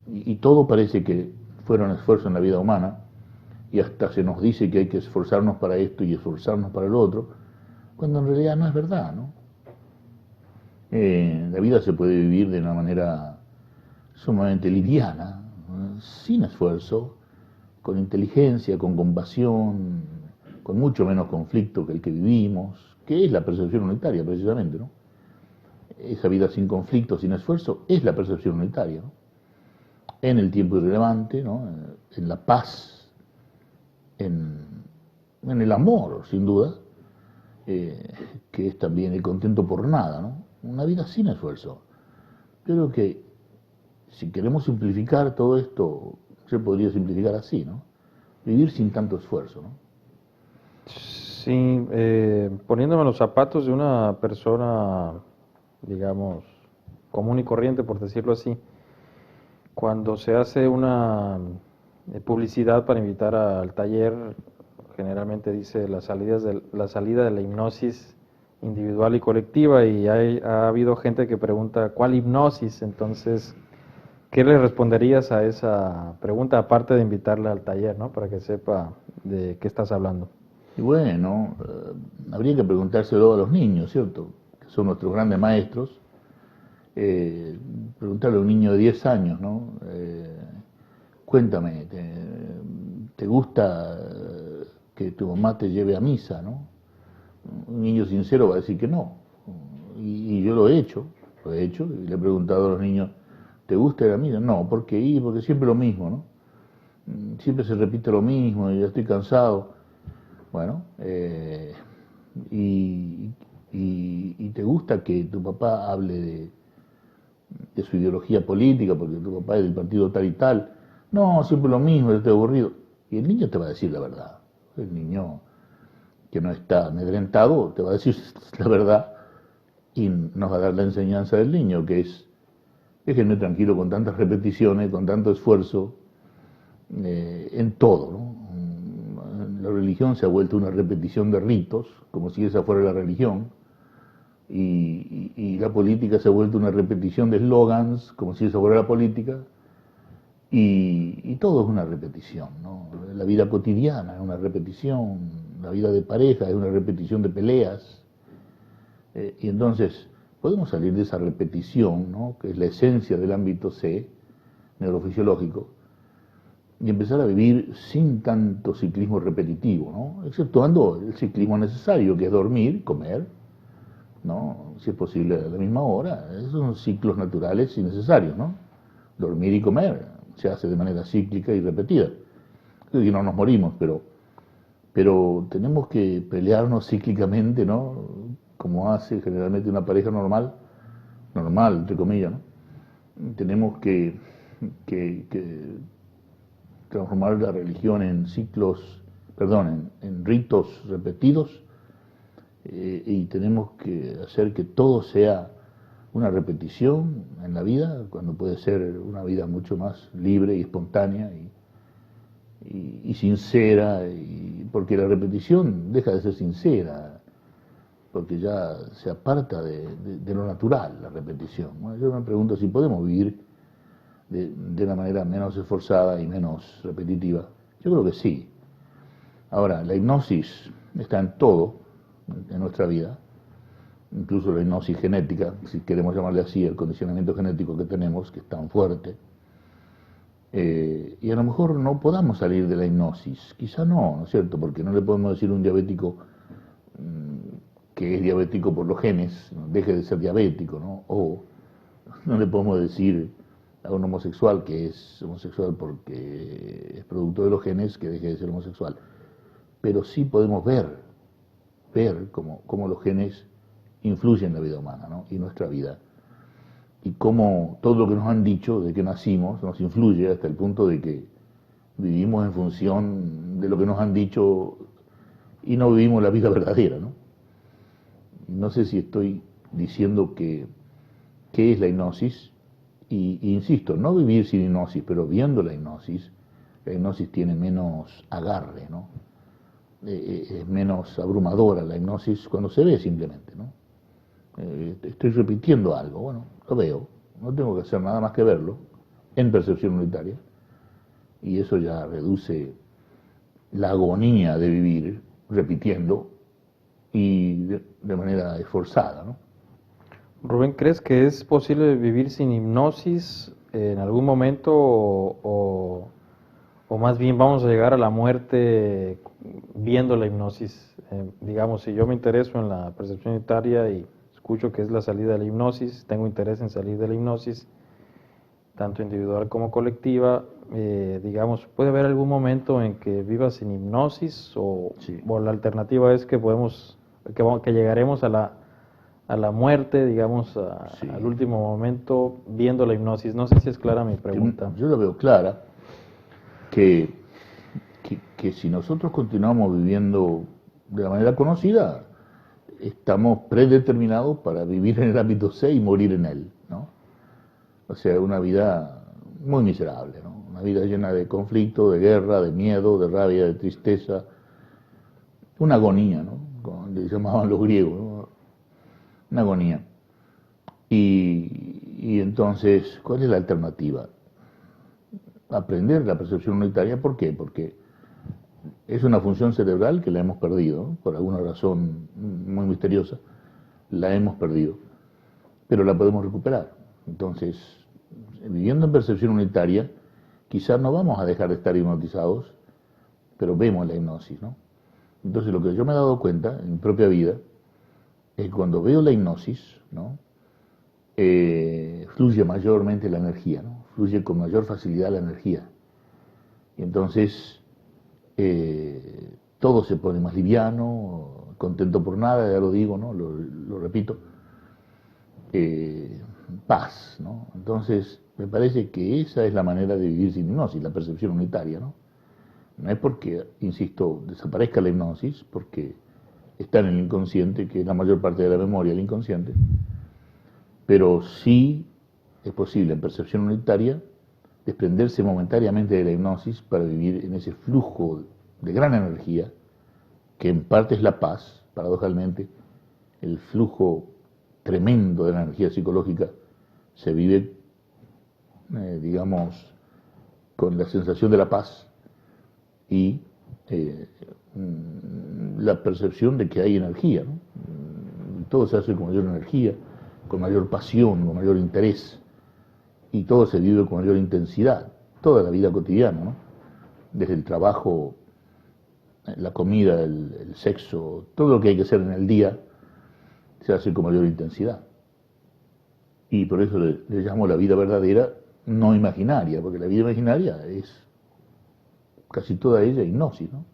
y todo parece que fuera un esfuerzo en la vida humana, y hasta se nos dice que hay que esforzarnos para esto y esforzarnos para lo otro, cuando en realidad no es verdad, ¿no? La vida se puede vivir de una manera sumamente liviana, sin esfuerzo, con inteligencia, con compasión, con mucho menos conflicto que el que vivimos, que es la percepción unitaria precisamente, ¿no? Esa vida sin conflicto, sin esfuerzo, es la percepción unitaria, ¿no? En el tiempo irrelevante, ¿no? En la paz, en, en el amor, sin duda, que es también el contento por nada, ¿no? Una vida sin esfuerzo. Yo creo que si queremos simplificar todo esto, se podría simplificar así, ¿no? Vivir sin tanto esfuerzo, ¿no? Sí, poniéndome en los zapatos de una persona, digamos, común y corriente, por decirlo así, cuando se hace una publicidad para invitar al taller, generalmente dice la salida de la hipnosis individual y colectiva, y ha habido gente que pregunta, ¿cuál hipnosis? Entonces, ¿qué le responderías a esa pregunta, aparte de invitarle al taller, ¿no? Para que sepa de qué estás hablando. Y bueno, habría que preguntárselo a los niños, ¿cierto? Que son nuestros grandes maestros. Preguntarle a un niño de 10 años, ¿no? Cuéntame, ¿te gusta que tu mamá te lleve a misa, ¿no? Un niño sincero va a decir que no. Y yo lo he hecho, y le he preguntado a los niños, ¿te gusta ir a misa? No, ¿por qué ir? Porque siempre lo mismo, ¿no? Siempre se repite lo mismo y ya estoy cansado. Bueno, y, y te gusta que tu papá hable de su ideología política, porque tu papá es del partido tal y tal. No, siempre lo mismo, yo estoy aburrido. Y el niño te va a decir la verdad. El niño que no está amedrentado te va a decir la verdad y nos va a dar la enseñanza del niño, que es déjenme tranquilo con tantas repeticiones, con tanto esfuerzo, en todo, ¿no? La religión se ha vuelto una repetición de ritos, como si esa fuera la religión, y la política se ha vuelto una repetición de eslogans, como si esa fuera la política, y todo es una repetición, ¿no? La vida cotidiana es una repetición, la vida de pareja es una repetición de peleas, y entonces podemos salir de esa repetición, ¿no? Que es la esencia del ámbito C, neurofisiológico, y empezar a vivir sin tanto ciclismo repetitivo, ¿no? Exceptuando el ciclismo necesario, que es dormir, comer, ¿no? Si es posible a la misma hora. Esos son ciclos naturales y necesarios, ¿no? Dormir y comer se hace de manera cíclica y repetida. Y no nos morimos, pero tenemos que pelearnos cíclicamente, ¿no? Como hace generalmente una pareja normal, normal, entre comillas, ¿no? Tenemos que transformar la religión en ciclos, perdón, en ritos repetidos, y tenemos que hacer que todo sea una repetición en la vida, cuando puede ser una vida mucho más libre y espontánea y sincera, porque la repetición deja de ser sincera, porque ya se aparta de lo natural la repetición. Bueno, yo me pregunto si podemos vivir de una manera menos esforzada y menos repetitiva. Yo creo que sí. Ahora, la hipnosis está en todo en nuestra vida, incluso la hipnosis genética, si queremos llamarle así, el condicionamiento genético que tenemos, que es tan fuerte, y a lo mejor no podamos salir de la hipnosis, quizá no, ¿no es cierto? Porque no le podemos decir a un diabético que es diabético por los genes, ¿no? Deje de ser diabético, ¿no? O no le podemos decir a un homosexual que es homosexual porque es producto de los genes que deje de ser homosexual. Pero sí podemos ver cómo los genes influyen en la vida humana, ¿no? Y nuestra vida. Y cómo todo lo que nos han dicho de que nacimos nos influye hasta el punto de que vivimos en función de lo que nos han dicho y no vivimos la vida verdadera, ¿no? No sé si estoy diciendo que qué es la hipnosis, y insisto, no vivir sin hipnosis, pero viendo la hipnosis tiene menos agarre, ¿no? Es menos abrumadora la hipnosis cuando se ve simplemente, ¿no? Estoy repitiendo algo, bueno, lo veo, no tengo que hacer nada más que verlo, en percepción unitaria, y eso ya reduce la agonía de vivir repitiendo y de manera esforzada, ¿no? Rubén, ¿crees que es posible vivir sin hipnosis en algún momento o más bien vamos a llegar a la muerte viendo la hipnosis? Digamos, si yo me intereso en la percepción unitaria y escucho que es la salida de la hipnosis, tengo interés en salir de la hipnosis, tanto individual como colectiva, digamos, ¿puede haber algún momento en que vivas sin hipnosis Sí. o la alternativa es que que llegaremos a la muerte, digamos, Sí. al último momento viendo la hipnosis? No sé si es clara mi pregunta. Yo lo veo clara, que si nosotros continuamos viviendo de la manera conocida, estamos predeterminados para vivir en el ámbito C y morir en él, ¿no? O sea, una vida muy miserable, ¿no? Una vida llena de conflicto, de guerra, de miedo, de rabia, de tristeza, una agonía, ¿no? Como le llamaban los griegos, ¿no? Una agonía. Y entonces, ¿cuál es la alternativa? Aprender la percepción unitaria. ¿Por qué? Porque es una función cerebral que la hemos perdido, ¿no? Por alguna razón muy misteriosa, la hemos perdido, pero la podemos recuperar. Entonces, viviendo en percepción unitaria, quizás no vamos a dejar de estar hipnotizados, pero vemos la hipnosis, ¿no? Entonces, lo que yo me he dado cuenta en mi propia vida es que cuando veo la hipnosis, ¿no? Fluye mayormente la energía, ¿no? Fluye con mayor facilidad la energía. Y entonces todo se pone más liviano, contento por nada, ya lo digo, ¿no? Lo repito. Paz, ¿no? Entonces, me parece que esa es la manera de vivir sin hipnosis, la percepción unitaria, ¿no? No es porque, insisto, desaparezca la hipnosis, porque está en el inconsciente, que es la mayor parte de la memoria, el inconsciente, pero sí es posible en percepción unitaria desprenderse momentáneamente de la hipnosis para vivir en ese flujo de gran energía, que en parte es la paz, paradójicamente, el flujo tremendo de la energía psicológica se vive, digamos, con la sensación de la paz y la percepción de que hay energía, ¿no? Todo se hace con mayor energía, con mayor pasión, con mayor interés, y todo se vive con mayor intensidad, toda la vida cotidiana, ¿no? Desde el trabajo, la comida, el sexo, todo lo que hay que hacer en el día se hace con mayor intensidad. Y por eso le llamo la vida verdadera, no imaginaria, porque la vida imaginaria es casi toda ella hipnosis, ¿no?